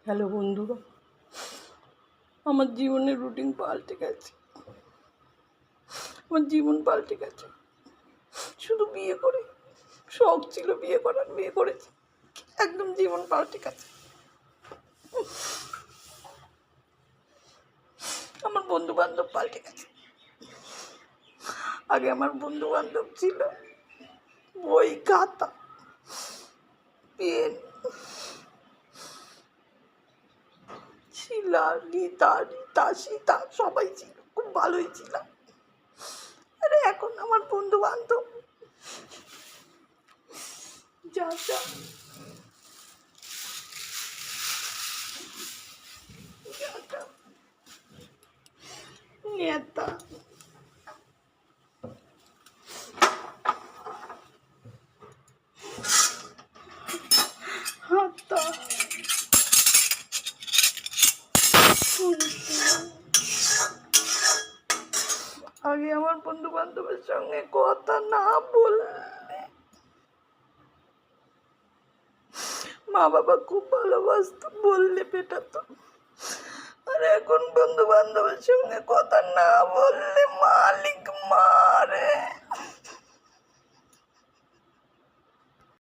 Hello বন্ধুরা, আমার জীবনের রুটিন পাল্টে গেছে। আমার জীবন পাল্টে গেছে। শুধু বিয়ে করে শখ ছিল বিয়ে করার, বিয়ে করেছি, একদম জীবন পাল্টে গেছে। আমার বন্ধু বান্ধব পাল্টে গেছে। আগে আমার বন্ধু বান্ধব ছিল বই, খাতা, পেন, শিলা, রীতা, সীতা, সবাই ছিল, খুব ভালোই ছিলাম। আরে এখন আমার বন্ধু বান্ধব যা যা নেতা, হাতা, আগে আমার বন্ধু বান্ধবের সঙ্গে কথা না বললে মা বাবা খুব ভালোবাসতো, বললে পেটাতো। আর এখন বন্ধু বান্ধবের সঙ্গে কথা না বললে মালিক মারে।